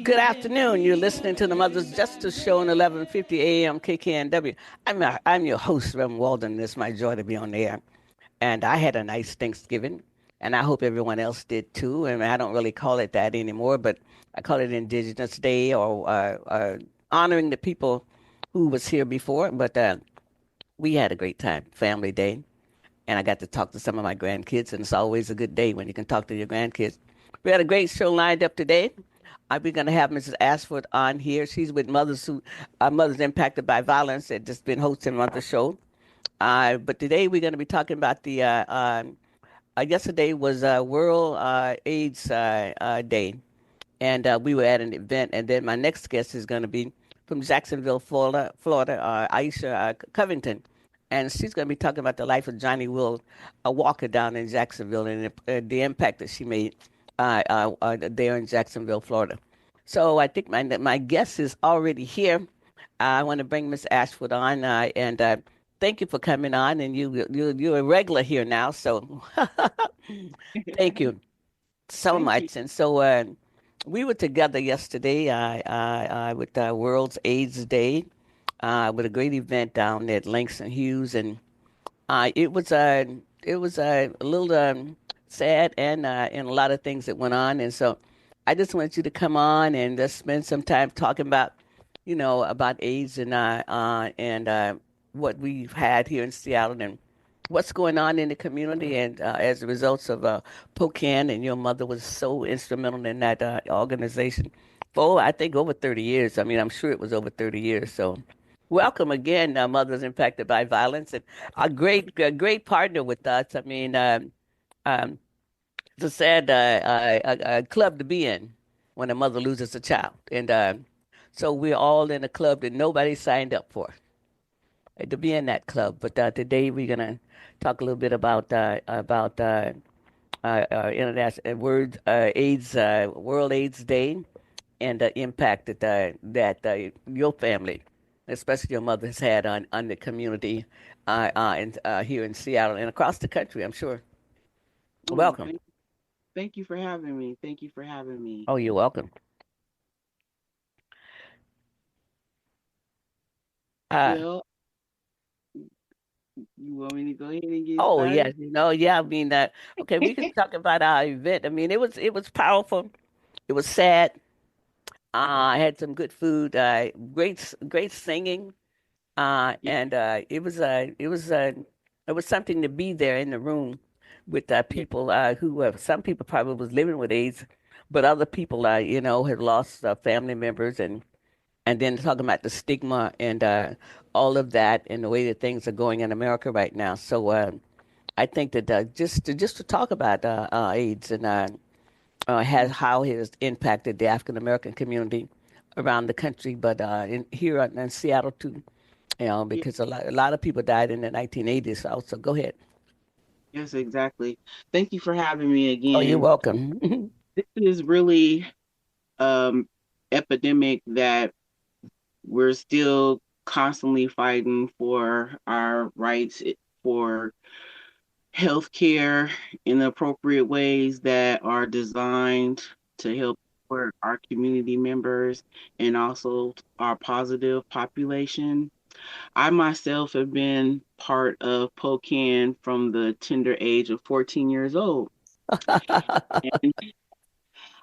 Good afternoon. You're listening to the Mother's Justice Show on 11:50 a.m. KKNW. I'm your host, Rev Walden. It's my joy to be on the air. And I had a nice Thanksgiving, and I hope everyone else did too. And I don't really call it that anymore, but I call it Indigenous Day or honoring the people who was here before. But we had a great time, Family Day, and I got to talk to some of my grandkids, and it's always a good day when you can talk to your grandkids. We had a great show lined up today. We're going to have Mrs. Ashford on here. She's with Mothers Impacted by Violence, that just been hosting on the show. But today we're going to be talking about yesterday was World AIDS Day, and we were at an event. And then my next guest is going to be from Jacksonville, Florida, Ayesha Covington. And she's going to be talking about the life of Johnny Will, a walker down in Jacksonville, and the impact that she made there in Jacksonville, Florida. So I think my guest is already here. I want to bring Miss Ashford on, and thank you for coming on. And you're a regular here now, so thank you so Thank you. much. And so we were together yesterday with World's AIDS Day with a great event down at Langston Hughes, and it was a little sad and a lot of things that went on, and so I just want you to come on and just spend some time talking about about AIDS and what we've had here in Seattle and what's going on in the community and as a result of POCAN, and your mother was so instrumental in that organization for I think over 30 years. I mean, I'm sure it was over 30 years. So welcome again, Mothers Impacted by Violence, and a great partner with us. I mean, um, it's a sad club to be in when a mother loses a child, and so we're all in a club that nobody signed up for to be in that club. But today we're gonna talk a little bit about international AIDS World AIDS Day and the impact that your family, especially your mother, has had on the community here in Seattle and across the country. I'm sure. Oh, Welcome. thank you for having me. Thank you for having me. Oh, you're welcome. Uh, Well, you want me to go ahead and get oh started? yes, yeah. I mean, okay, we can talk about our event. I mean, it was powerful. It was sad. I had some good food. Great singing. Yeah. And it was something to be there in the room with Yeah. people who some people probably was living with AIDS, but other people had lost family members, and then talking about the stigma and all of that and the way that things are going in America right now. So I think that just to talk about AIDS and has Yeah. how it has impacted the African American community around the country, but here in Seattle too, Yeah. because a lot of people died in the 1980s also. Go ahead. Yes, exactly. Thank you for having me Oh, you're again. welcome. This is really um epidemic that we're still constantly fighting for our rights for health care in appropriate ways that are designed to help support our community members and also our positive population. I myself have been part of POCAN from the tender age of 14 years old. And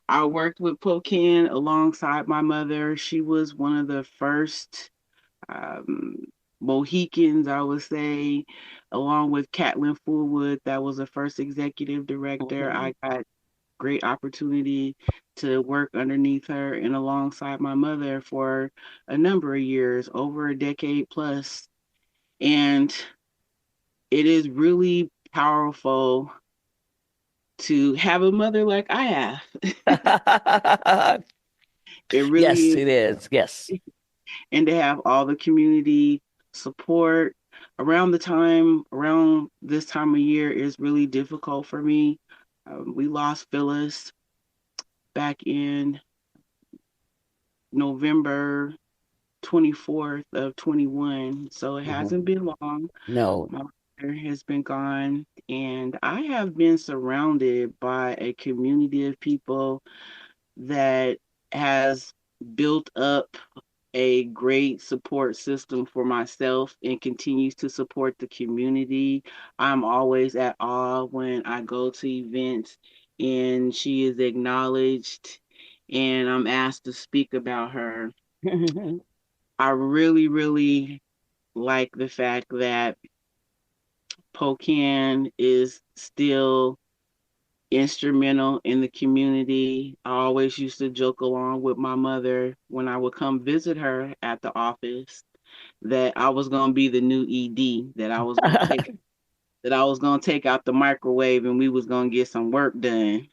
I worked with POCAN alongside my mother. She was one of the first um, Mohicans, I would say, along with Catlin Fullwood. That was the first executive director. Mhm. I got great opportunity to work underneath her and alongside my mother for a number of years, over a decade plus. And it is really powerful to have a mother like I have. It Yes, really it is. Yes. is. And to have all the community support around this time of year is really difficult for me. We lost Phyllis back in November 24th of 21. So it hasn't Mhm. been long. No. My mother has been gone, and I have been surrounded by a community of people that has built up a great support system for myself and continues to support the community. I'm always at awe when I go to events and she is acknowledged and I'm asked to speak about her. I really, really like the fact that Pocan is still instrumental in the community. I always used to joke along with my mother when I would come visit her at the office that I was going to be the new ED, that I was going to take out the microwave and we was going to get some work done.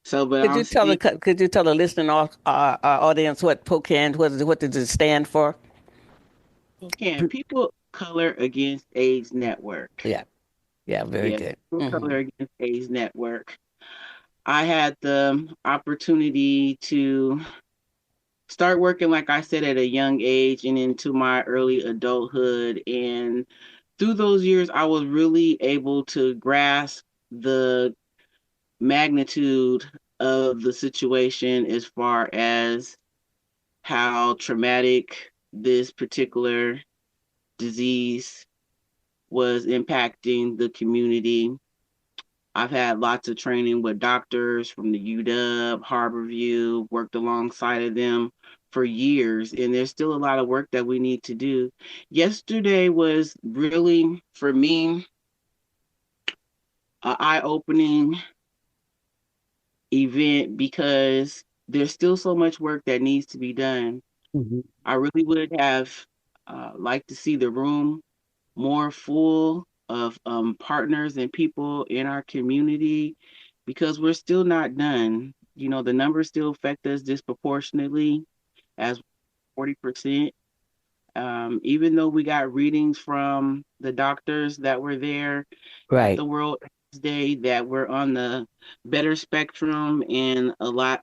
So, but I'm still Could you tell the listening audience what POCAN, what does it stand for? Pocan, People of Color Against AIDS Network. Yeah, yeah, very Yes, good. People of Color Against AIDS Network. I had the opportunity to start working, like I said, at a young age and into my early adulthood. And through those years, I was really able to grasp the magnitude of the situation as far as how traumatic this particular disease was impacting the community. I've had lots of training with doctors from the UW, Harborview, worked alongside of them for years, and there's still a lot of work that we need to do. Yesterday was really, for me, an eye-opening event because there's still so much work that needs to be done. Hmm. I really would have liked to see the room more full of partners and people in our community because we're still not done. You know, the numbers still affect us disproportionately as 40%. Even though we got readings from the doctors that were there at Right. the World AIDS Day that we're on the better spectrum and a lot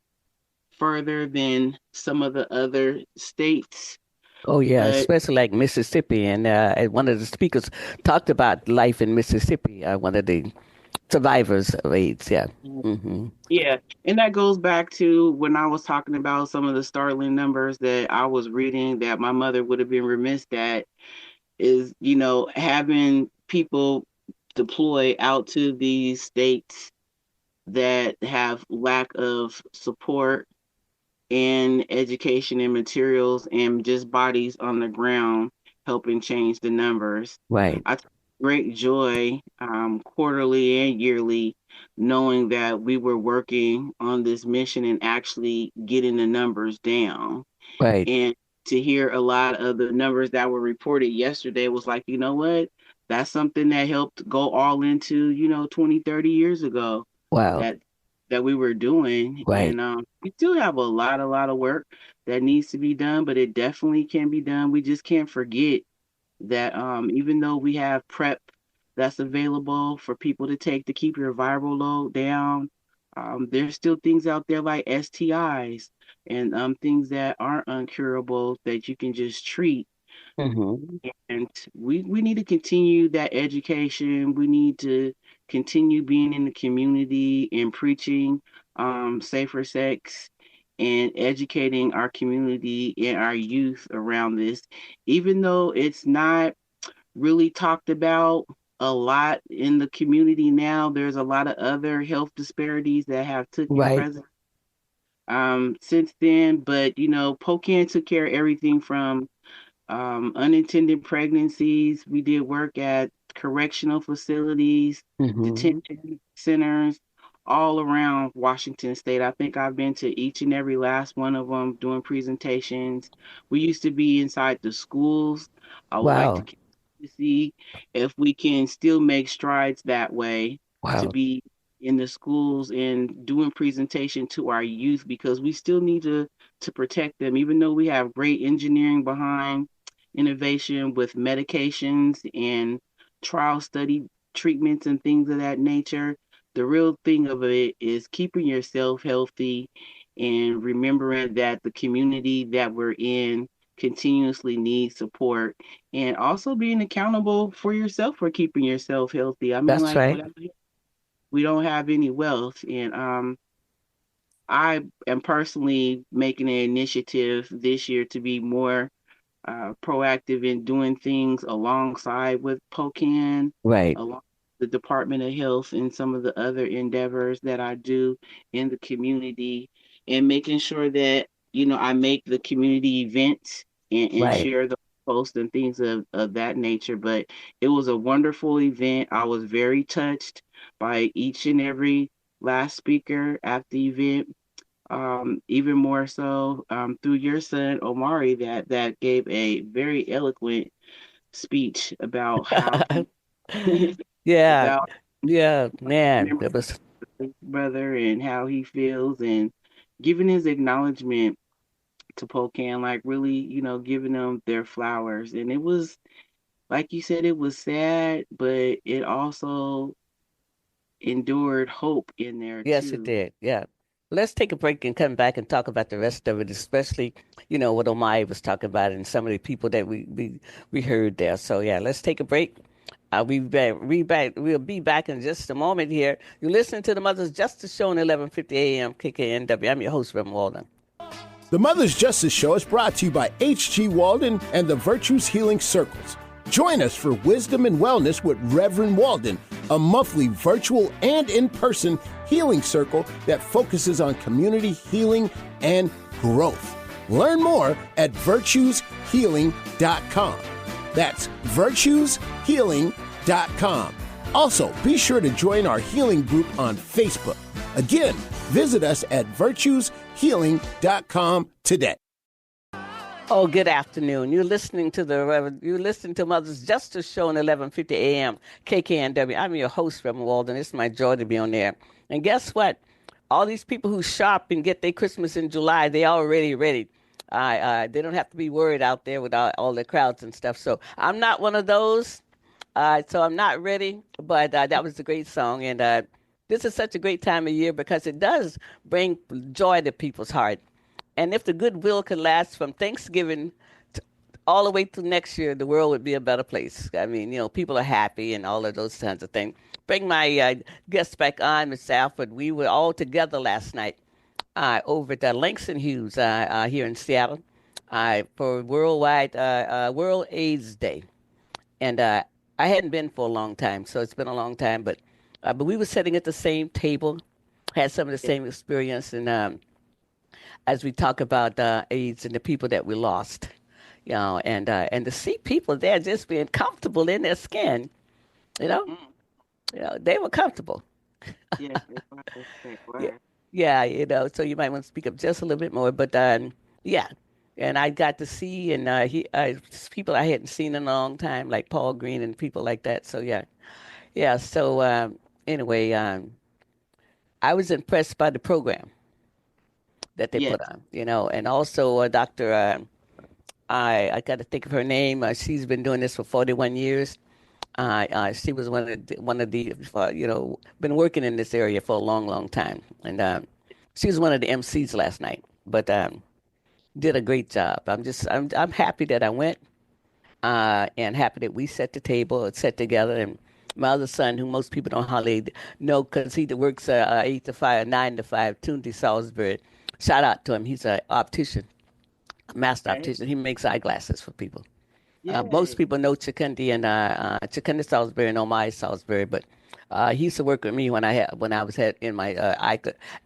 further than some of the other states. Oh yeah, But especially like Mississippi, and one of the speakers talked about life in Mississippi. One of the survivors of AIDS. Yeah. Hmm. yeah, and that goes back to when I was talking about some of the startling numbers that I was reading that my mother would have been remiss at is, having people deploy out to these states that have lack of support and education and materials and just bodies on the ground helping change the numbers. Right. I took great joy quarterly and yearly knowing that we were working on this mission and actually getting the numbers down. Right. And to hear a lot of the numbers that were reported yesterday was like, you know what? That's something that helped go all into, 20, 30 years ago Wow. that that we were doing. Right. And we still have a lot of work that needs to be done, but it definitely can be done. We just can't forget that even though we have PrEP that's available for people to take to keep your viral load down, there's still things out there like STIs and things that aren't uncurable that you can just treat. Hmm. And we need to continue that education. We need to continue being in the community and preaching safer sex and educating our community and our youth around this, even though it's not really talked about a lot in the community now. There's a lot of other health disparities that have taken Right. presence since then. But Pocan took care of everything from unintended pregnancies. We did work at correctional facilities, Hmm. detention centers, all around Washington State. I think I've been to each and every last one of them doing presentations. We used to be inside the schools. I would like to Wow. see if we can still make strides that way to Wow. be in the schools and doing presentation to our youth because we still need to protect them even though we have great engineering behind innovation with medications and trial study treatments and things of that nature. The real thing of it is keeping yourself healthy and remembering that the community that we're in continuously needs support and also being accountable for yourself for keeping yourself healthy. I mean, That's like, right. without we don't have any wealth. And I am personally making an initiative this year to be more proactive in doing things alongside with POCAN, Right, along the Department of Health and some of the other endeavors that I do in the community, and making sure that, I make the community events and right. share the posts and things of that nature. But it was a wonderful event. I was very touched by each and every last speaker at the event, even more so through your son Omari, that gave a very eloquent speech about how he Yeah, about yeah, man. remember It was his brother and how he feels, and giving his acknowledgement to Pocan, like really, giving them their flowers. And it was, like you said, it was sad, but it also endured hope in there yes, it too. did. Yeah. Let's take a break and come back and talk about the rest of it, especially, what Omai was talking about and some of the people that we heard there. So yeah, let's take a break. We'll be back in just a moment here. You're listening to the Mother's Justice Show on 11:50 a.m. KKNW. I'm your host, Rev Walden. The Mother's Justice Show is brought to you by H.G. Walden and the Virtues Healing Circles. Join us for Wisdom and Wellness with Reverend Walden, a monthly virtual and in-person healing circle that focuses on community healing and growth. Learn more at virtueshealing.com. That's virtueshealing.com. Also, be sure to join our healing group on Facebook. Again, visit us at virtueshealing.com today. Oh, good afternoon. You're listening to Mother's Justice Show on 11:50 a.m. KKNW. I'm your host, Reverend Walden. It's my joy to be on there. And guess what? All these people who shop and get their Christmas in July, they already ready. They don't have to be worried out there with all the crowds and stuff. So I'm not one of those. So I'm not ready. But that was a great song, and this is such a great time of year because it does bring joy to people's heart. And if the goodwill could last from Thanksgiving to all the way to next year, the world would be a better place. I mean, people are happy and all of those kinds of things. Bring my guest back on, Miss Alford. We were all together last night over at Langston Hughes here in Seattle for World AIDS Day. And I hadn't been for a long time, so it's been a long time. But we were sitting at the same table, had some of the same experience, and as we talk about AIDS and the people that we lost, and to see people there just being comfortable in their skin, you know, Mm, they were comfortable. yes, they Yeah, were. yeah, So you might want to speak up just a little bit more, but yeah. And I got to see and people I hadn't seen in a long time, like Paul Green and people like that. So yeah, yeah. So anyway, I was impressed by the program that they put Yes. on, and also Dr. I got to think of her name. She's been doing this for 41 years. She was one of the been working in this area for a long, long time, and she was one of the MCs last night. But did a great job. I'm happy that I went, and happy that we set the table and sat together. And my other son, who most people don't hardly know, because he works 8 to 5, 9 to 5, Tuesday Salisbury. Shout out to him. He's an optician, a master Okay. optician. He makes eyeglasses for people. Most Yay. people know Chikundi and Chikundi Salisbury and Omai Salisbury, but he used to work with me when I was in my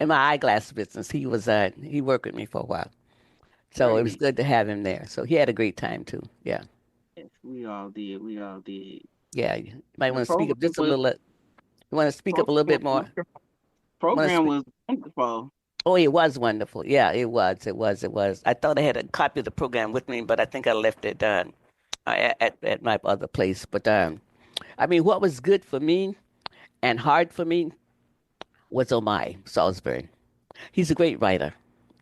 eyeglass business. He worked with me for a while, so it was Great. good to have him there. So he had a great time too. Yeah, Yes, we all did. We all did. yeah. You might The want to speak up program just a was little. You want to speak up a little program bit more. Want to program speak? was wonderful. Oh, it was wonderful. Yeah, it was. It was. It was. I thought I had a copy of the program with me, but I think I left it at my other place. But I mean, what was good for me and hard for me was Omai Salisbury. He's a great writer.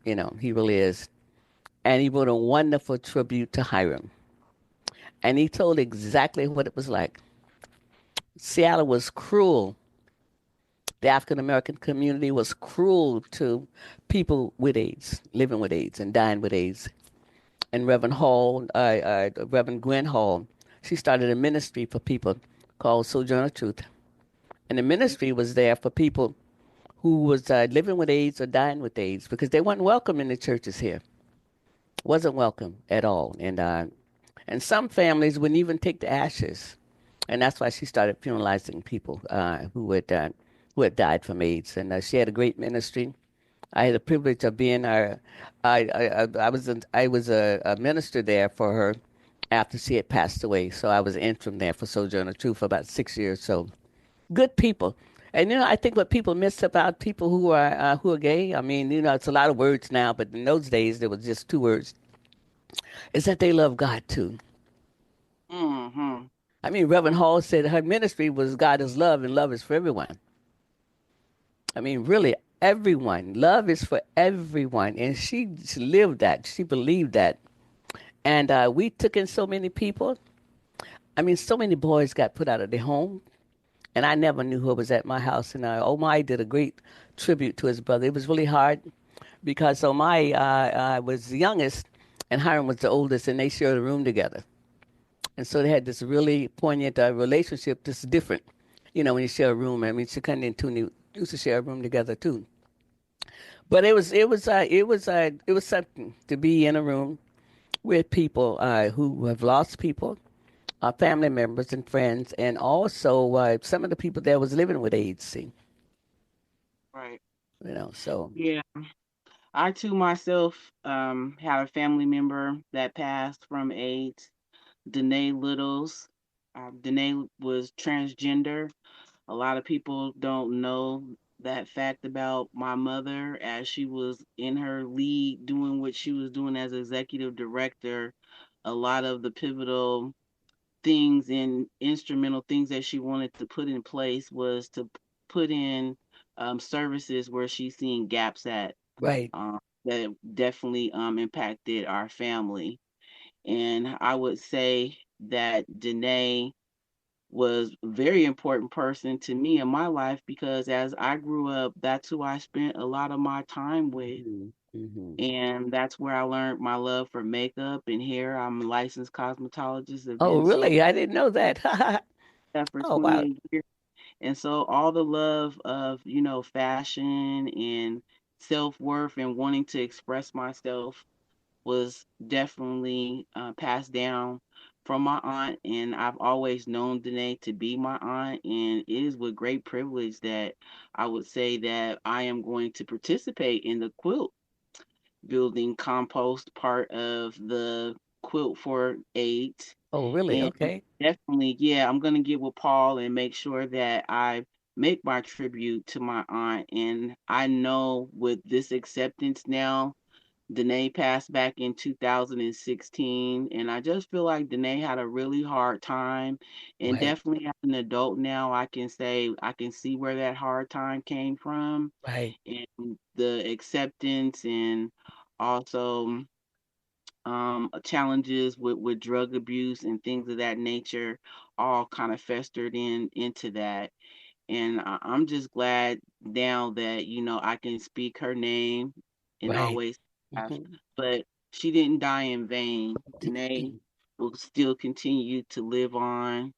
He really is. And he wrote a wonderful tribute to Hiram. And he told exactly what it was like. Seattle was cruel. The African American community was cruel to people with AIDS, living with AIDS and dying with AIDS. And Reverend Gwen Hall, she started a ministry for people called Sojourner Truth. And the ministry was there for people who was living with AIDS or dying with AIDS because they weren't welcome in the churches here. Wasn't welcome at all, and some families wouldn't even take the ashes, and that's why she started funeralizing people who had died from AIDS, and she had a great ministry. I had the privilege of being I was a minister there for her after she had passed away. So I was interim there for Sojourner Truth for about 6 years. So good people. And I think what people miss about people who are gay. I mean, it's a lot of words now, but in those days there was just two words: is that they love God too. Mm-hmm. I mean, Reverend Hall said her ministry was God is love, and love is for everyone. I mean, really, everyone. Love is for everyone, and she lived that. She believed that, and we took in so many people. I mean, so many boys got put out of their home, and I never knew who was at my house. And Omai did a great tribute to his brother. It was really hard because Omai was the youngest, and Hiram was the oldest, and they shared a room together. And so they had this really poignant relationship. That's different, when you share a room. I mean, Shikandi and Tuni used to share a room together too. But it was something to be in a room with people who have lost people, family members and friends, and also some of the people that was living with AIDS. See, Right. so Yeah. I too myself had a family member that passed from AIDS, Danae Littles. Danae was transgender. A lot of people don't know that fact about my mother, as she was in her lead doing what she was doing as executive director. A lot of the pivotal things and instrumental things that she wanted to put in place was to put in services where she's seeing gaps at, right, um, that definitely impacted our family. And I would say that Danae was a very important person to me in my life because as I grew up, that's who I spent a lot of my time with. hmm And that's where I learned my love for makeup and hair. I'm a licensed cosmetologist, have Oh, been so really? I didn't know that. for Oh, wow. 28 years. And so all the love of, fashion and self-worth and wanting to express myself was definitely passed down from my aunt, and I've always known Danae to be my aunt, and it is with great privilege that I would say that I am going to participate in the quilt building compost part of the quilt for AIDS. Oh, really? And Okay. definitely, yeah, I'm gonna get with Paul and make sure that I make my tribute to my aunt. And I know with this acceptance now, Danae passed back in 2016, and I just feel like Danae had a really hard time. And Right, definitely as an adult now, I can say I can see where that hard time came from right, and the acceptance and also challenges with drug abuse and things of that nature all kind of festered into that. And I'm just glad now that, I can speak her name and right. always have. hmm But she didn't die in vain. Danae will still continue to live on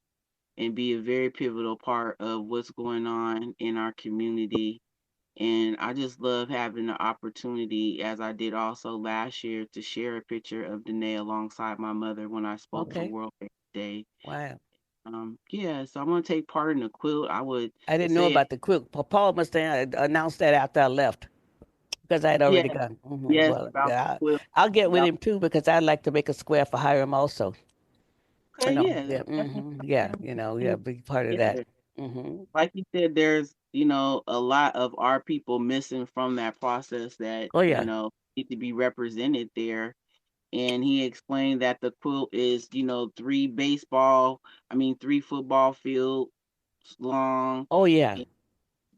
and be a very pivotal part of what's going on in our community. And I just love having the opportunity, as I did also last year, to share a picture of Danae alongside my mother when I spoke for Okay. World AIDS Day. Wow. Yeah, so I'm gonna take part in the quilt. I would I didn't know say it. about the quilt. Paul must have announced that after I left because I had Yes, already gone. yes, Well, about the yeah, quilt. I'll get with About him too because I'd like to make a square for Hiram also. okay, yeah, Yeah, definitely yeah, something yeah, we be part of can that. share. hmm Like you said, there's a lot of our people missing from that process that Oh yeah. need to be represented there. And he explained that the quilt is three football fields long, Oh yeah. and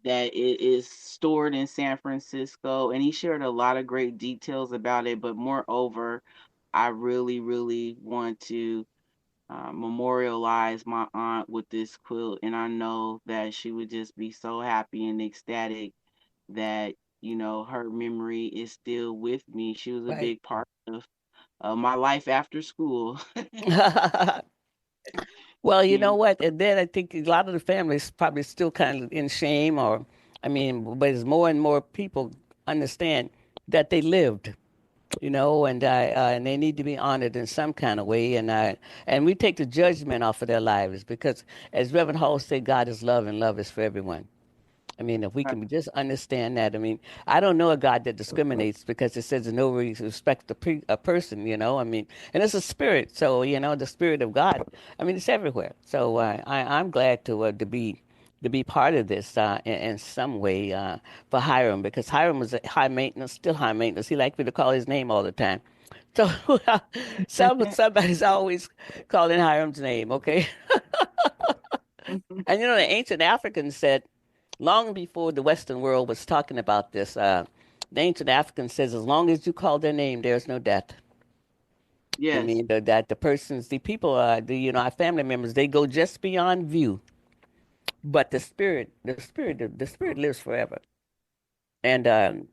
that it is stored in San Francisco. And he shared a lot of great details about it. But moreover, I really, really want to memorialize my aunt with this quilt. And I know that she would just be so happy and ecstatic that, her memory is still with me. She was a Right. big part of my life after school. Well, you Yeah. know what? And then I think a lot of the families probably still kind of in shame or I mean, but as more and more people understand that they lived, and they need to be honored in some kind of way, and we take the judgment off of their lives because, as Reverend Hall said, God is love, and love is for everyone. I mean, if we Right. can just understand that, I mean, I don't know a God that discriminates because it says no respect a person, I mean, and it's a spirit. So, the spirit of God, I mean, it's everywhere. So I'm glad to be part of this in some way for Hiram because Hiram was high maintenance, still high maintenance. He liked me to call his name all the time. So somebody's always calling Hiram's name, okay? And the ancient Africans said, long before the Western world was talking about this, the ancient African says, as long as you call their name, there's no death. I Yes. mean, that the persons, the people, our family members, they go just beyond view, but the spirit lives forever. And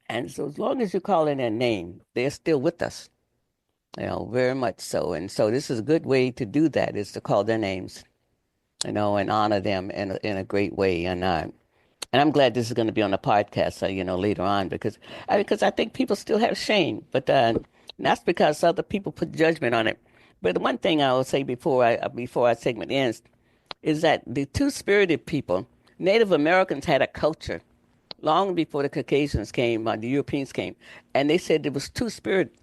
and so as long as you call in their name, they're still with us, very much so. And so this is a good way to do that is to call their names, and honor them in a great way. And I'm glad this is going to be on the podcast, later on because I think people still have shame, but that's because other people put judgment on it. But the one thing I will say before our segment ends is that the two-spirited people, Native Americans had a culture long before the Caucasians came, the Europeans came, and they said there was two-spirit.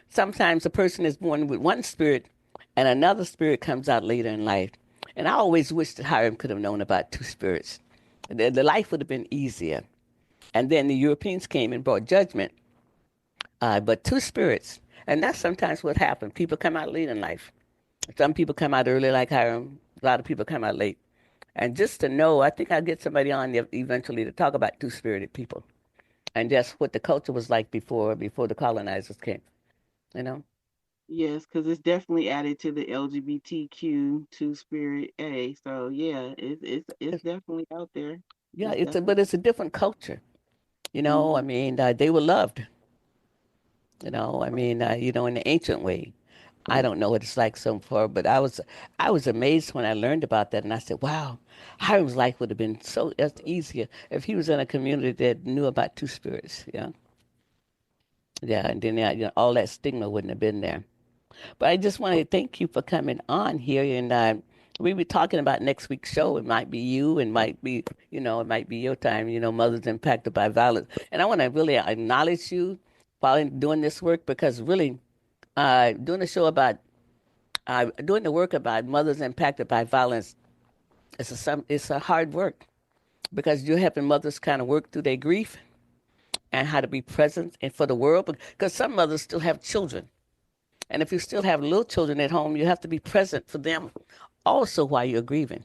Sometimes a person is born with one spirit, and another spirit comes out later in life. And I always wish that Hiram could have known about two spirits. The life would have been easier. And then the Europeans came and brought judgment, but two spirits. And that's sometimes what happens. People come out late in life. Some people come out early, like Hiram. A lot of people come out late. And just to know, I think I'll get somebody on there eventually to talk about two-spirited people and just what the culture was like before the colonizers came. You know? Yes, because it's definitely added to the LGBTQ two spirit A. So yeah, it's It's- definitely out there. yeah, It's but definitely. it's a different culture. I Hmm. mean, they were loved. I mean, in the ancient way. I don't know what it's like so far, but I was amazed when I learned about that, and I said, "Wow, Hiram's life would have been so much easier if he was in a community that knew about two spirits." Yeah, yeah, and then all that stigma wouldn't have been there. But I just want to thank you for coming on here, and we were talking about next week's show. It might be you, and it might be your time. Mothers impacted by violence, and I want to really acknowledge you while doing this work because really, doing a show about doing the work about mothers impacted by violence it's a hard work because you're helping mothers kind of work through their grief and how to be present and for the world because some mothers still have children. And if you still have little children at home, you have to be present for them also while you're grieving,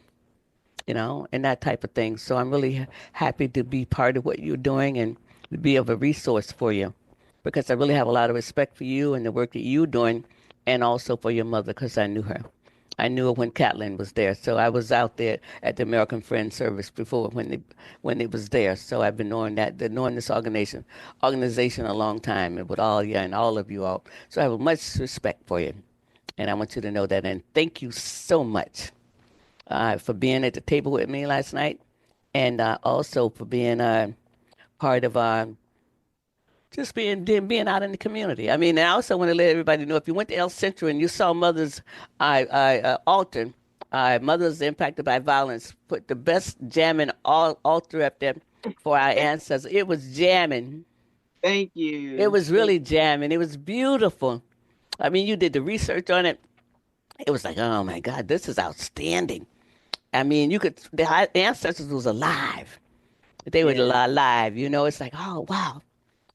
and that type of thing. So I'm really happy to be part of what you're doing and to be of a resource for you because I really have a lot of respect for you and the work that you're doing and also for your mother because I knew her. I knew her when Catlin was there, so I was out there at the American Friends Service before when it was there. So I've been knowing this organization a long time, and with all you and all of you all. So I have much respect for you, and I want you to know that. And thank you so much for being at the table with me last night, and also for being part of just being out in the community. I mean, I also want to let everybody know if you went to El Centro and you saw Mother's altar, Mothers Impacted by Violence, put the best jamming altar up there for our ancestors. It was jamming. Thank It you. was really jamming. It was beautiful. I mean, you did the research on it. It was like, oh my God, this is outstanding. I mean, the ancestors was alive. They were Yes. alive. It's like, oh wow,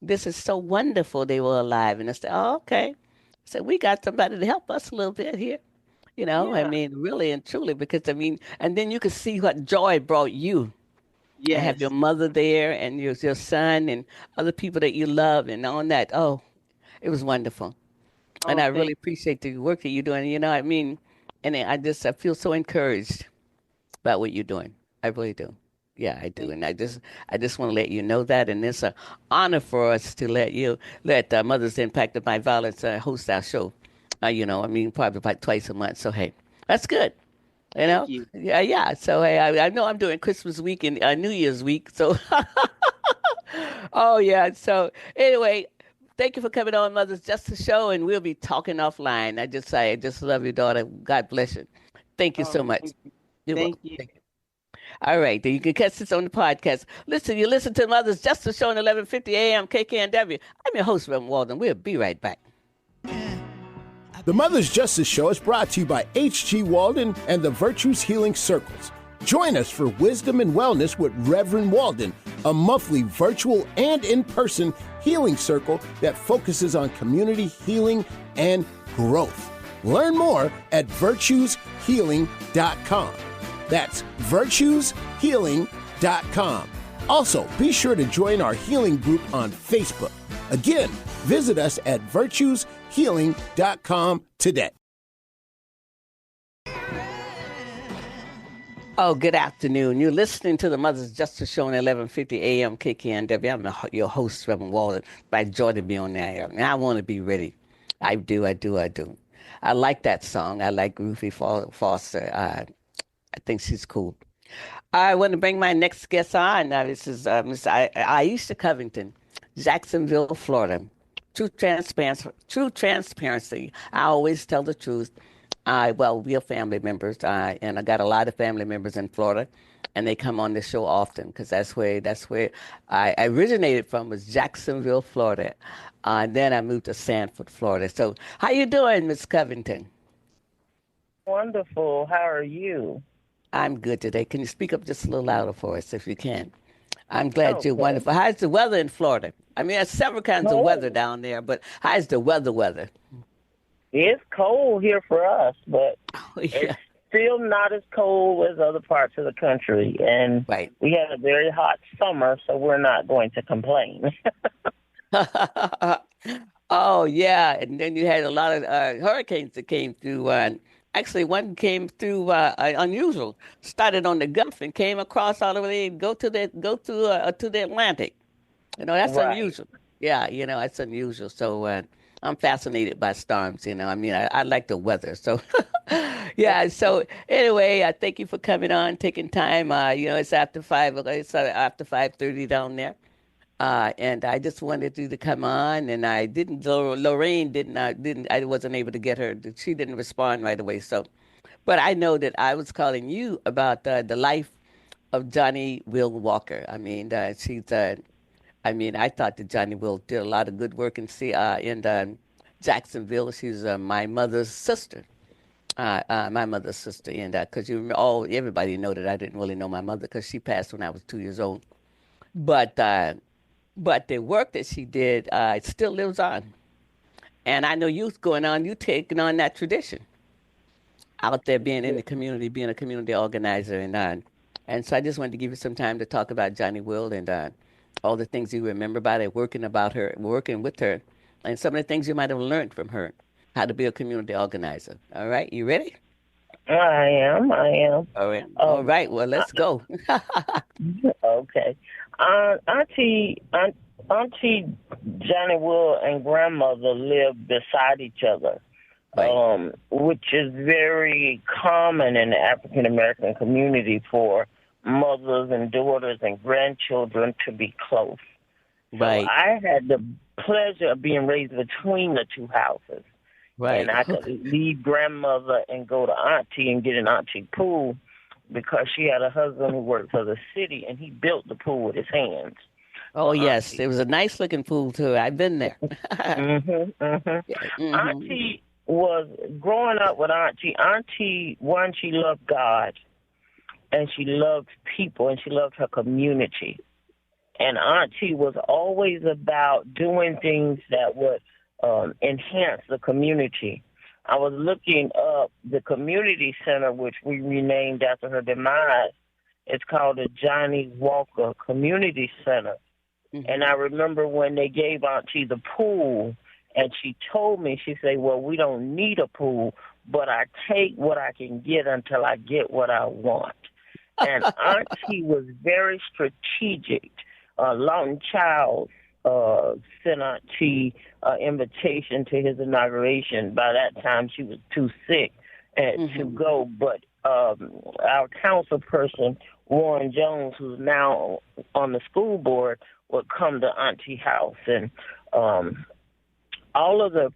this is so wonderful they were alive. And I said, oh, okay. So we got somebody to help us a little bit here. I Yeah. mean, really and truly, because I mean, and then you could see what joy brought you and have your Yes. mother there and your son and other people that you love and on that. Oh, it was wonderful. And Oh, I thank. really appreciate the work that you're doing. I mean, and I feel so encouraged about what you're doing. I really do. Yeah, I do, Thank. and I just want to let you know that, and it's an honor for us to let Mothers Impacted by Violence host our show. I mean, probably about twice a month. So hey, that's good. You Thank know, you. yeah, yeah. So hey, I know I'm doing Christmas week and New Year's week. So, oh yeah. So anyway, thank you for coming on, Mother's Justice Show, and we'll be talking offline. I just love your daughter. God bless you. Thank you so Oh, much. thank you. You're Thank welcome. you. Thank you. All right, then you can catch this on the podcast. Listen, you listen to Mother's Justice Show at 11:50 a.m. KKNW. I'm your host, Rev Walden. We'll be right back. The Mother's Justice Show is brought to you by H.G. Walden and the Virtues Healing Circles. Join us for Wisdom and Wellness with Reverend Walden, a monthly virtual and in-person healing circle that focuses on community healing and growth. Learn more at virtueshealing.com. That's virtueshealing.com. Also, be sure to join our healing group on Facebook. Again, visit us at virtueshealing.com today. Oh, good afternoon. You're listening to the Mother's Justice Show at 11:50 a.m. KKNW. Your host, Reverend Walden, by joining me on there. And I want to be ready. I do. I like that song. I like Ruthie Foster. I think she's cool. I want to bring my next guest on. This is Miss Ayesha Covington, Jacksonville, Florida. True transparency. I always tell the truth. Well, we are family members, and I got a lot of family members in Florida, and they come on the show often because that's where I originated from, was Jacksonville, Florida. And then I moved to Sanford, Florida. So, how you doing, Miss Covington? Wonderful. How are you? I'm good today. Can you speak up just a little louder for us, if you can? I'm glad you're Okay. wonderful. How's the weather in Florida? I mean, there's several kinds of weather Cold. down there, but how's the weather? It's cold here for us, but Oh, it's yeah, still not as cold as other parts of the country. And right. we had a very hot summer, so we're not going to complain. Oh, yeah. And then you had a lot of hurricanes that came through. Actually, one came through unusual. Started on the Gulf and came across all the way and to the Atlantic. That's Right. unusual. Yeah, that's unusual. So I'm fascinated by storms. I mean, I like the weather. So yeah. So anyway, I thank you for coming on, taking time. It's after 5. It's after 5:30 down there. And I just wanted you to come on, and I didn't. Lorraine didn't. I wasn't able to get her. She didn't respond right away. So, but I know that I was calling you about the life of Johnny Will Walker. I mean, she's. I mean, I thought that Johnny Will did a lot of good work in Jacksonville. She's my mother's sister. My mother's sister, and because everybody know that I didn't really know my mother because she passed when I was 2 years old. But but the work that she did, it still lives on. And I know you taking on that tradition out there, being in the community, being a community organizer, and so I just wanted to give you some time to talk about Johnny Will and all the things you remember about it, working with her, and some of the things you might have learned from her, how to be a community organizer. All right, you ready? I am. I am. All right. All Um, right. Well, let's go. okay. Auntie Johnny Wood and grandmother lived beside each other, Right. which is very common in the African American community for mothers and daughters and grandchildren to be close. So Right. I had the pleasure of being raised between the two houses. And Right. I could leave grandmother and go to auntie and get an auntie pool because she had a husband who worked for the city, and he built the pool with his hands Oh, for yes. auntie. It was a nice looking pool, too. I've been there. Yeah. Hmm. Auntie was growing up with auntie. Auntie, one, she loved God, and she loved people, and she loved her community. And auntie was always about doing things that would enhance the community. I was looking up the community center, which we renamed after her demise. It's called the Johnny Walker Community Center. And Hmm. I remember when they gave Auntie the pool, and she told me, she said, well, we don't need a pool, but I take what I can get until I get what I want. And Auntie was very strategic. Lawton Childs sent Auntie invitation to his inauguration. By that time, she was too sick to Hmm. go, but our council person, Warren Jones, who's now on the school board, would come to Auntie house, and all of the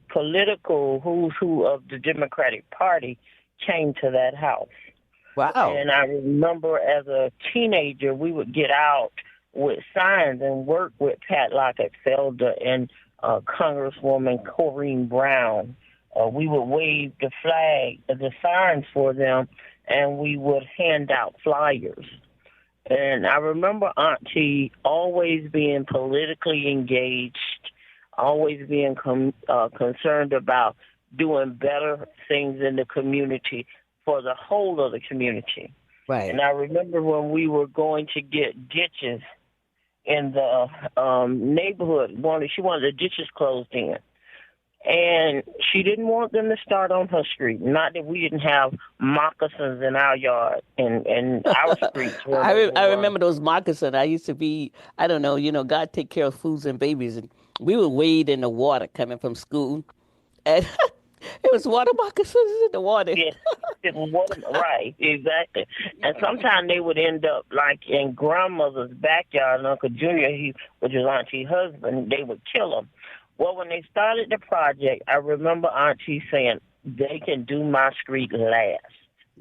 political who's who of the Democratic Party came to that house. Wow. And I remember as a teenager, we would get out with signs and work with Pat Lockett-Felder and Congresswoman Corrine Brown. We would wave the flag, the signs for them, and we would hand out flyers. And I remember Auntie always being politically engaged, always being concerned about doing better things in the community for the whole of the community. Right. And I remember when we were going to get ditches in the neighborhood, she wanted the ditches closed in. And she didn't want them to start on her street. Not that we didn't have moccasins in our yard and our streets. I remember those moccasins. I used to be, I don't know, God take care of fools and babies. And we would wade in the water coming from school. And it was water moccasins in the water. Yes, it wasn't right, exactly. And sometimes they would end up like in grandmother's backyard, and Uncle Junior, which is Auntie's husband, they would kill them. Well, when they started the project, I remember Auntie saying, they can do my street last.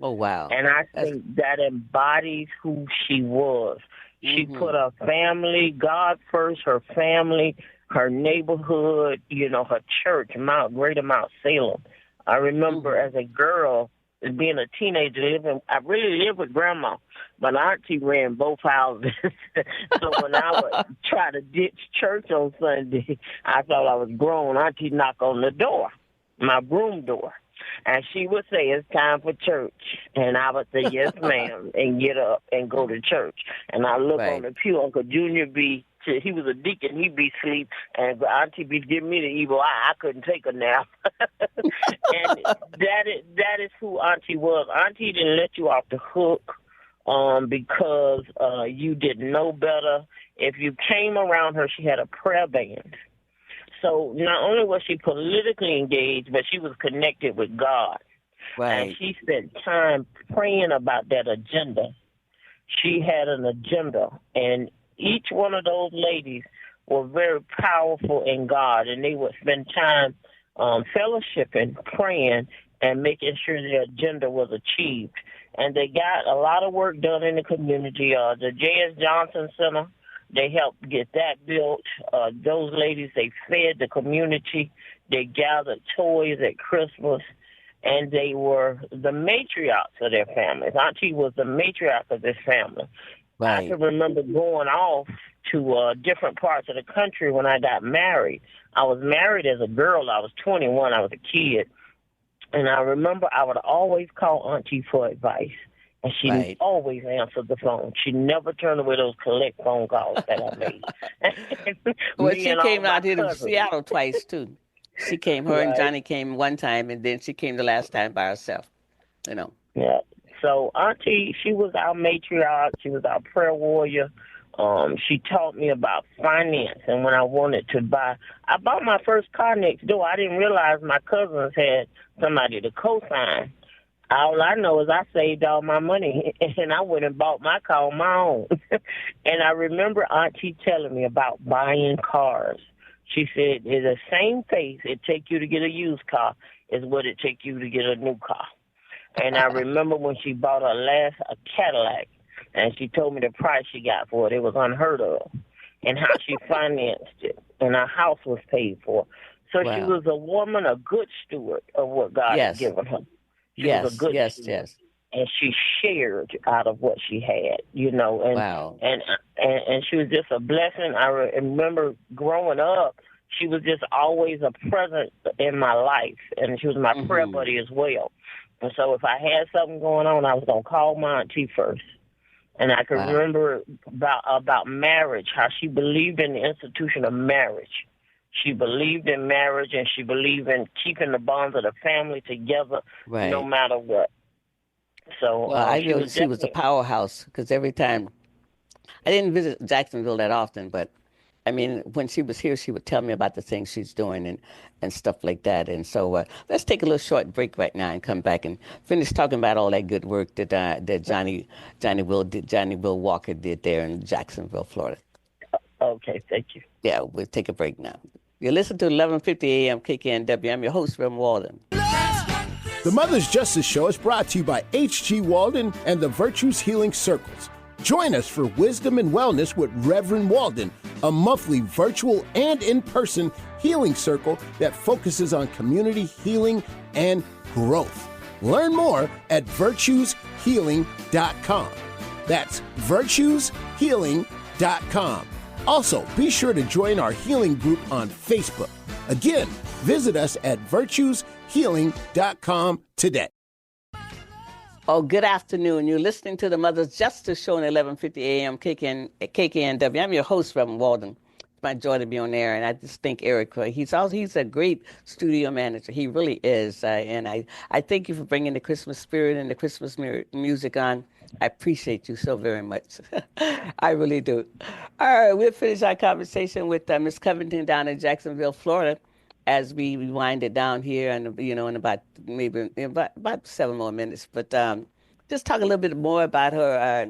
Oh, wow. And I think that embodies who she was. She put her family, God first, her family, her neighborhood, her church, Greater Mount Salem. I remember as a girl, being a teenager, I really lived with Grandma, but Auntie ran both houses. So when I would try to ditch church on Sunday, I thought I was grown. Auntie knock on the door, my room door, and she would say, it's time for church. And I would say, yes, ma'am, and get up and go to church. And I look on the pew, Uncle Junior he was a deacon, he'd be asleep, and Auntie be giving me the evil eye. I couldn't take a nap. And that is who Auntie was. Auntie didn't let you off the hook because you didn't know better. If you came around her, she had a prayer band. So not only was she politically engaged, but she was connected with God. Right. And she spent time praying about that agenda. She had an agenda, and each one of those ladies were very powerful in God, and they would spend time fellowshipping, praying, and making sure their agenda was achieved. And they got a lot of work done in the community. The J.S. Johnson Center, they helped get that built. Those ladies, they fed the community. They gathered toys at Christmas, and they were the matriarchs of their families. Auntie was the matriarch of this family. Right. I can remember going off to different parts of the country when I got married. I was married as a girl. I was 21. I was a kid. And I remember I would always call Auntie for advice. And she always answered the phone. She never turned away those collect phone calls that I made. Well, she came out here to Seattle twice, too. She came, and Johnny came one time, and then she came the last time by herself, Yeah. So Auntie, she was our matriarch. She was our prayer warrior. She taught me about finance, and when I wanted to I bought my first car next door. I didn't realize my cousins had somebody to co-sign. All I know is I saved all my money, and I went and bought my car on my own. And I remember Auntie telling me about buying cars. She said, "In the same pace it take you to get a used car is what it take you to get a new car." And I remember when she bought a Cadillac, and she told me the price she got for it. It was unheard of, and how she financed it, and her house was paid for. So she was a woman, a good steward of what God had given her. She was a good steward. And she shared out of what she had, and she was just a blessing. I remember growing up, she was just always a presence in my life, and she was my prayer buddy as well. And so if I had something going on, I was going to call my auntie first. And I can remember about marriage, how she believed in the institution of marriage. She believed in marriage, and she believed in keeping the bonds of the family together no matter what. So I know she was a powerhouse, because every time, I didn't visit Jacksonville that often, but I mean, when she was here, she would tell me about the things she's doing and stuff like that. And so let's take a little short break right now and come back and finish talking about all that good work that Johnny Will Walker did there in Jacksonville, Florida. Okay, thank you. Yeah, we'll take a break now. You listen to 1150 AM KKNW. I'm your host, Rev Walden. The Mother's Justice Show is brought to you by H.G. Walden and the Virtues Healing Circles. Join us for Wisdom and Wellness with Reverend Walden, a monthly virtual and in-person healing circle that focuses on community healing and growth. Learn more at virtueshealing.com. That's virtueshealing.com. Also, be sure to join our healing group on Facebook. Again, visit us at virtueshealing.com today. Oh, good afternoon. You're listening to the Mother's Justice Show on 1150 AM KKNW. I'm your host, Reverend Walden. It's my joy to be on air, and I just thank Eric. He's a great studio manager. He really is. And I thank you for bringing the Christmas spirit and the Christmas music on. I appreciate you so very much. I really do. All right, we'll finish our conversation with Miss Covington down in Jacksonville, Florida, as we wind it down here, and in about about 7 more minutes. But just talk a little bit more about her,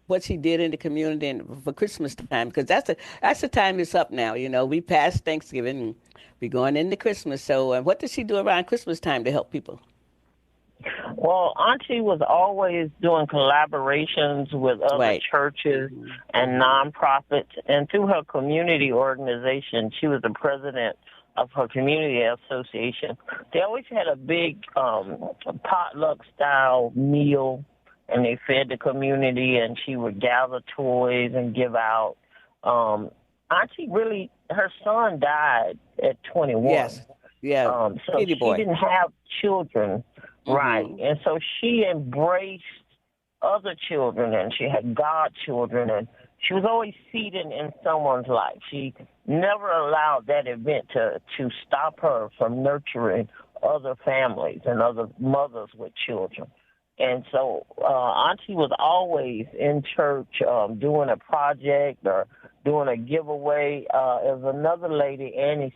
what she did in the community and for Christmas time, because that's the time that's up now. We passed Thanksgiving, and we're going into Christmas. So, what does she do around Christmas time to help people? Well, Auntie was always doing collaborations with other churches and nonprofits, and through her community organization, she was the president of her community association. They always had a big potluck-style meal, and they fed the community, and she would gather toys and give out. Auntie really, her son died at 21. Yes, yeah, so she didn't have children. Right, and so she embraced other children, and she had godchildren, and she was always seeded in someone's life. She never allowed that event to stop her from nurturing other families and other mothers with children. And so Auntie was always in church doing a project or doing a giveaway. There was another lady, Annie,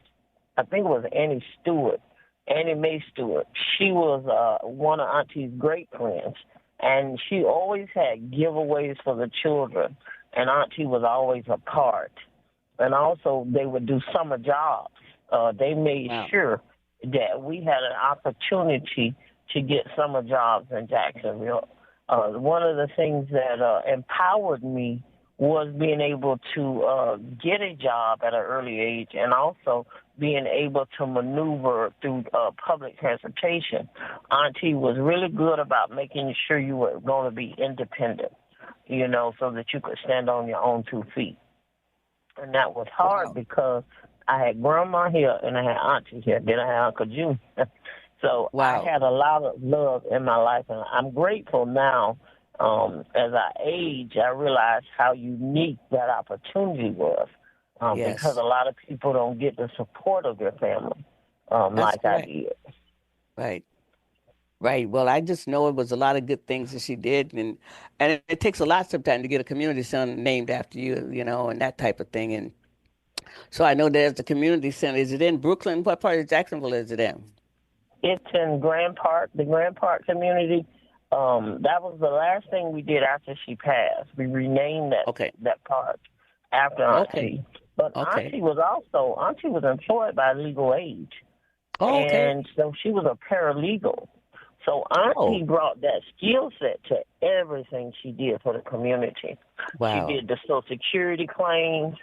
I think it was Annie Stewart, Annie Mae Stewart. She was one of Auntie's great friends, and she always had giveaways for the children, and Auntie was always a part. And also, they would do summer jobs. They made sure that we had an opportunity to get summer jobs in Jacksonville. One of the things that empowered me was being able to get a job at an early age, and also being able to maneuver through public transportation. Auntie was really good about making sure you were going to be independent, so that you could stand on your own 2 feet. And that was hard because I had Grandma here and I had Auntie here, then I had Uncle June. So I had a lot of love in my life, and I'm grateful now. As I age, I realize how unique that opportunity was. Because a lot of people don't get the support of their family like I did. Right. Well, I just know it was a lot of good things that she did, and it takes a lot sometimes to get a community center named after you, and that type of thing. And so I know there's the community center. Is it in Brooklyn? What part of Jacksonville is it in? It's in Grand Park, the Grand Park community. That was the last thing we did after she passed. We renamed that park after Auntie. But Auntie was employed by Legal Aid. And so she was a paralegal. So Auntie brought that skill set to everything she did for the community. Wow. She did the Social Security claims.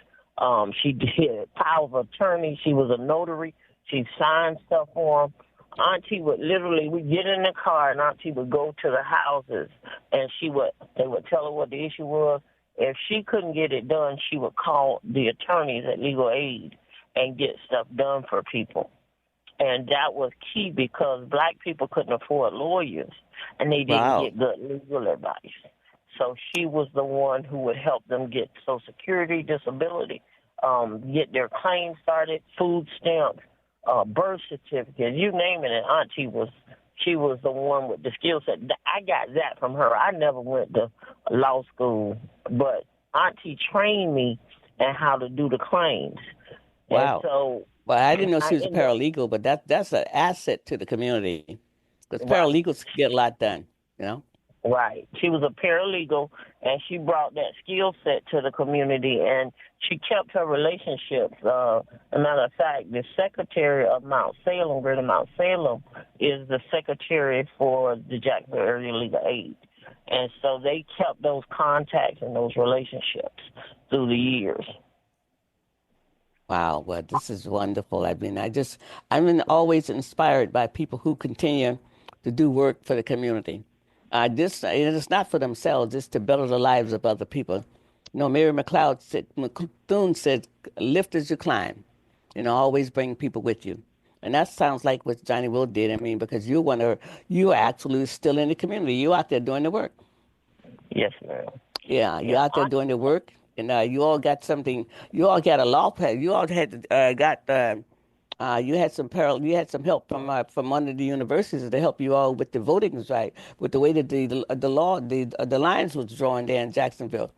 She did power of attorney. She was a notary. She signed stuff for them. Auntie would we'd get in the car, and Auntie would go to the houses, and they would tell her what the issue was. If she couldn't get it done, she would call the attorneys at Legal Aid and get stuff done for people. And that was key because black people couldn't afford lawyers, and they didn't get good legal advice. So she was the one who would help them get Social Security, disability, get their claims started, food stamps, birth certificates, you name it. And Auntie she was the one with the skill set. I got that from her. I never went to law school, but Auntie trained me and how to do the claims. And Wow. so Well, I didn't know I she was a ended paralegal, but that's an asset to the community because right. paralegals can get a lot done, you know? Right. She was a paralegal, and she brought that skill set to the community, and she kept her relationships. As a matter of fact, the secretary of Mount Salem, Greater Mount Salem, is the secretary for the Jacksonville Area Legal Aid. And so they kept those contacts and those relationships through the years. Wow. Well, this is wonderful. I've been always inspired by people who continue to do work for the community. And it's not for themselves, it's to better the lives of other people. Mary McLeod said, lift as you climb. Always bring people with you. And that sounds like what Johnny Will did. I mean, because you actually still in the community. You out there doing the work. Yes, ma'am. Yeah, Yeah. you're out there doing the work, and you all got something. You all got a law pad. You all had got. You had you had some help from one of the universities to help you all with the voting right, with the way that the lines was drawn there in Jacksonville.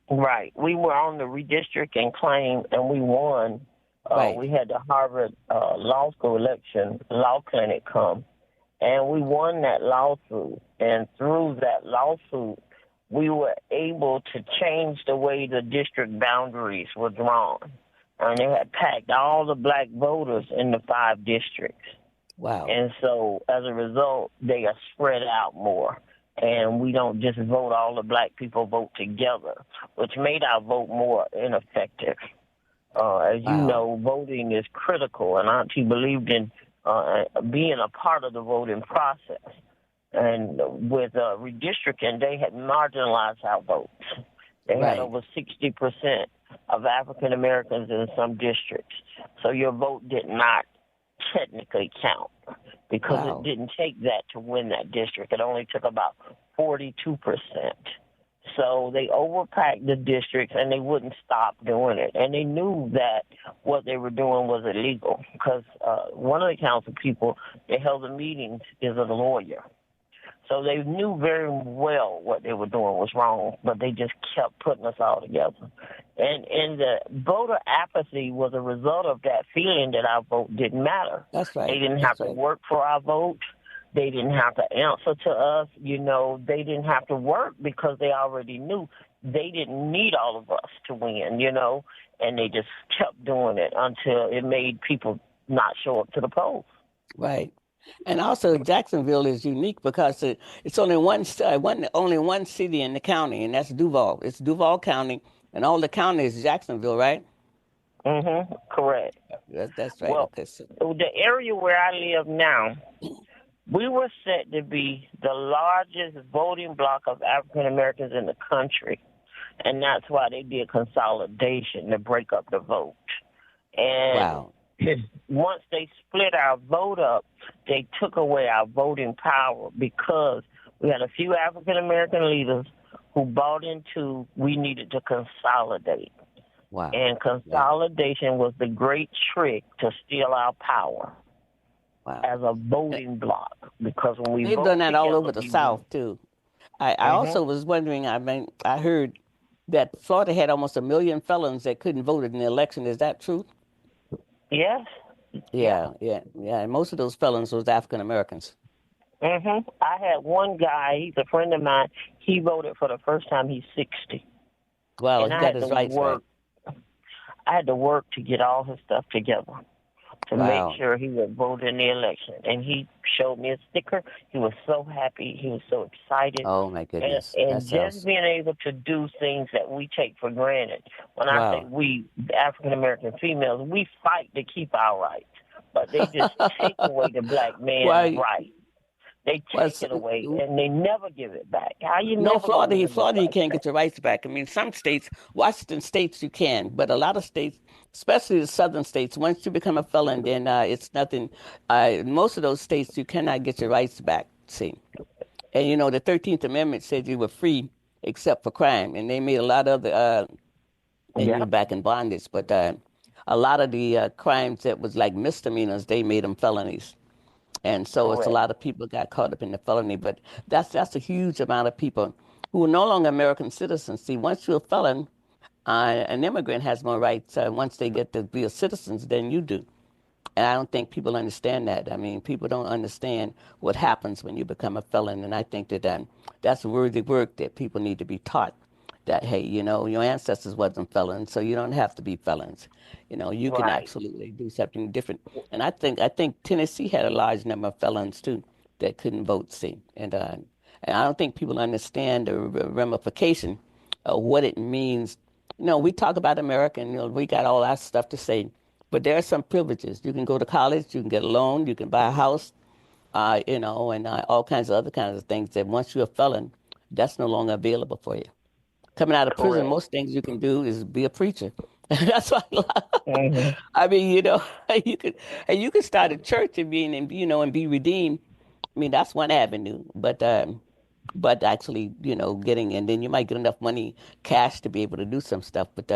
Right. We were on the redistrict and claim, and we won. Right. We had the Harvard Law School election law clinic come, and we won that lawsuit. And through that lawsuit, we were able to change the way the district boundaries were drawn. And they had packed all the black voters in the 5 districts. Wow. And so as a result, they are spread out more. And we don't just vote all the black people vote together, which made our vote more ineffective. As you Wow. know, voting is critical, and Auntie believed in being a part of the voting process. And with redistricting, they had marginalized our votes. They had Right. over 60% of African Americans in some districts. So your vote did not technically count because it Wow. didn't take that to win that district. It only took about 42%. So they overpacked the districts, and they wouldn't stop doing it. And they knew that what they were doing was illegal because one of the council people that held the meetings is a lawyer. So they knew very well what they were doing was wrong, but they just kept putting us all together. And the voter apathy was a result of that feeling that our vote didn't matter. That's They right. didn't have That's to right. work for our vote. They didn't have to answer to us. They didn't have to work because they already knew they didn't need all of us to win, and they just kept doing it until it made people not show up to the polls. Right. And also, Jacksonville is unique because it's only one city in the county, and that's Duval. It's Duval County, and all the county is Jacksonville, right? Correct. That's right. Well, Okay. So, the area where I live now, we were set to be the largest voting bloc of African Americans in the country, and that's why they did consolidation to break up the vote. And wow. once they split our vote up, they took away our voting power because we had a few African American leaders who bought into we needed to consolidate. Wow. And consolidation was the great trick to steal our power Wow. as a voting bloc. Because when we They've vote done that all together, over the we South win. too. I also was wondering. I heard that Florida had almost 1 million felons that couldn't vote in the election. Is that true? Yes. Yeah. Yeah. And most of those felons was African Americans. I had one guy, he's a friend of mine, he voted for the first time, he's 60. Well, And he got his rights right. I had to work to get all his stuff together to make Wow. sure he would vote in the election. And he showed me a sticker. He was so happy. He was so excited. Oh my And, goodness. That and just sounds being able to do things that we take for granted. When I say wow. we, African-American females, we fight to keep our rights. But they just take away the black man's Why? right. They take Was it away, and they never give it back. How you no never going to give those Florida, you rights can't back? get your rights back. I mean, some states, Washington states, you can, but a lot of states, especially the southern states, once you become a felon, then it's nothing. Most of those states, you cannot get your rights back. See, and the 13th Amendment said you were free except for crime, and they made a lot of and you're Yep, back in bondage, but a lot of the crimes that was like misdemeanors, they made them felonies. And so it's a correct. lot of people got caught up in the felony, but that's a huge amount of people who are no longer American citizens. See, once you're a felon, An immigrant has more rights once they get to be a citizens than you do. And I don't think people understand that. I mean, people don't understand what happens when you become a felon. And I think that that's worthy work that people need to be taught. That, hey, your ancestors wasn't felons, so you don't have to be felons. You can Right. absolutely do something different. And I think Tennessee had a large number of felons too that couldn't vote. See, and I don't think people understand the ramification of what it means. We talk about America, and we got all our stuff to say, but there are some privileges. You can go to college, you can get a loan, you can buy a house, and all kinds of other kinds of things that once you're a felon, that's no longer available for you. Coming out of prison, Correct. most things you can do is be a preacher. That's why. Hmm. I mean, you could and you could start a church and and be redeemed. I mean, that's one avenue, but actually, getting and then you might get enough money, cash to be able to do some stuff. But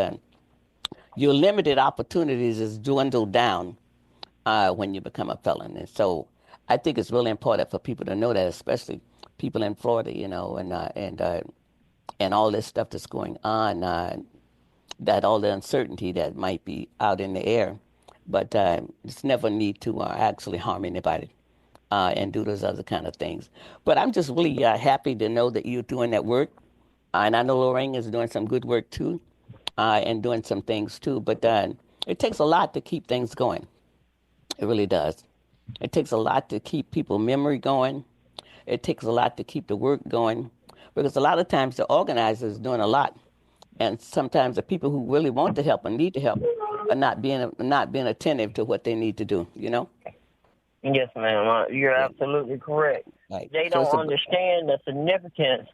your limited opportunities is dwindled down when you become a felon. And so I think it's really important for people to know that, especially people in Florida, and all this stuff that's going on, that all the uncertainty that might be out in the air. But it's never need to actually harm anybody and do those other kind of things. But I'm just really happy to know that you're doing that work. And I know Lorraine is doing some good work too, and doing some things too. But it takes a lot to keep things going. It really does. It takes a lot to keep people memory going. It takes a lot to keep the work going, because a lot of times the organizers doing a lot, and sometimes the people who really want to help and need to help are not being attentive to what they need to do. Yes, ma'am. You're Yeah. absolutely correct. Right. They So it's don't a understand the significance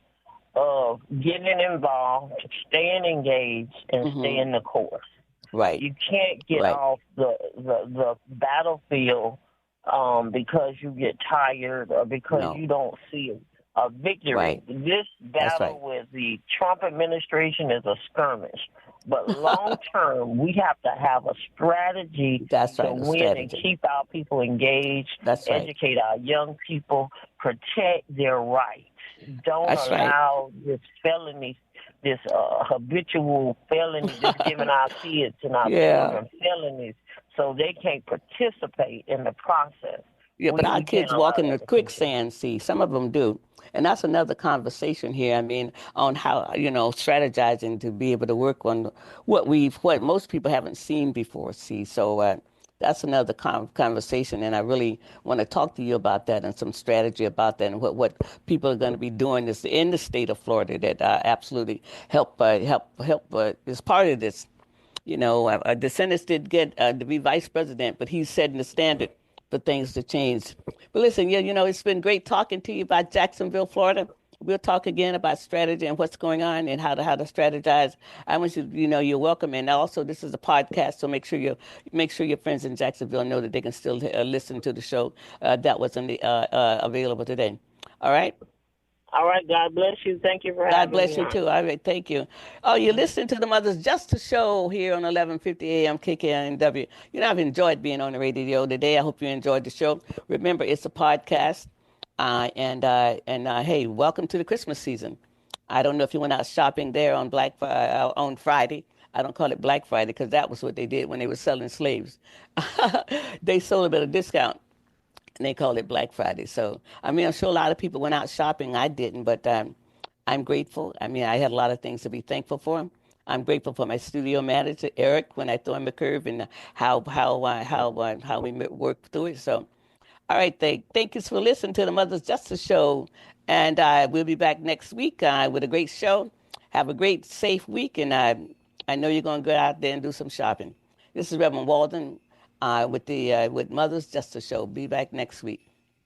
of getting involved, staying engaged, and hmm staying the course. right, You can't get right. off the battlefield because you get tired or because No, you don't see a victory. right. This That's battle right. with the Trump administration is a skirmish. But long term, we have to have a strategy That's to right. A win and strategy. keep our people engaged, That's right. educate our young people, protect their rights. Don't That's right. allow this felony, this habitual felony, just giving our kids and our Yeah. children felonies so they can't participate in the process. Yeah, but We, our we can't kids allow walk in the that to continue. quicksand. See, some of them do, and that's another conversation here. I mean, on how strategizing to be able to work on what most people haven't seen before. See, so that's another conversation, and I really want to talk to you about that and some strategy about that and what people are going to be doing this in the state of Florida that absolutely help is part of this. The Senate did get to be vice president, but he's setting the standard for things to change. But listen, yeah, it's been great talking to you about Jacksonville, Florida. We'll talk again about strategy and what's going on and how to strategize. I want you, you're welcome. And also, this is a podcast, so make sure your friends in Jacksonville know that they can still listen to the show that was available today. All right. All right, God bless you. Thank you for God having bless me you on. too. All right, thank you. Oh, you're listening to the Mothers Justice Show here on 1150 AM KKNW. I've enjoyed being on the radio today. I hope you enjoyed the show. Remember, it's a podcast. Hey, welcome to the Christmas season. I don't know if you went out shopping there on Friday. I don't call it Black Friday because that was what they did when they were selling slaves. They sold a bit of discount and they called it Black Friday. So, I mean, I'm sure a lot of people went out shopping. I didn't, but I'm grateful. I mean, I had a lot of things to be thankful for. I'm grateful for my studio manager, Eric, when I throw him a curve and how we work through it. So, all right, thank you for listening to the Mother's Justice Show, and we'll be back next week with a great show. Have a great, safe week, and I know you're going to go out there and do some shopping. This is Reverend Walden with Mother's Justice Show. Be back next week.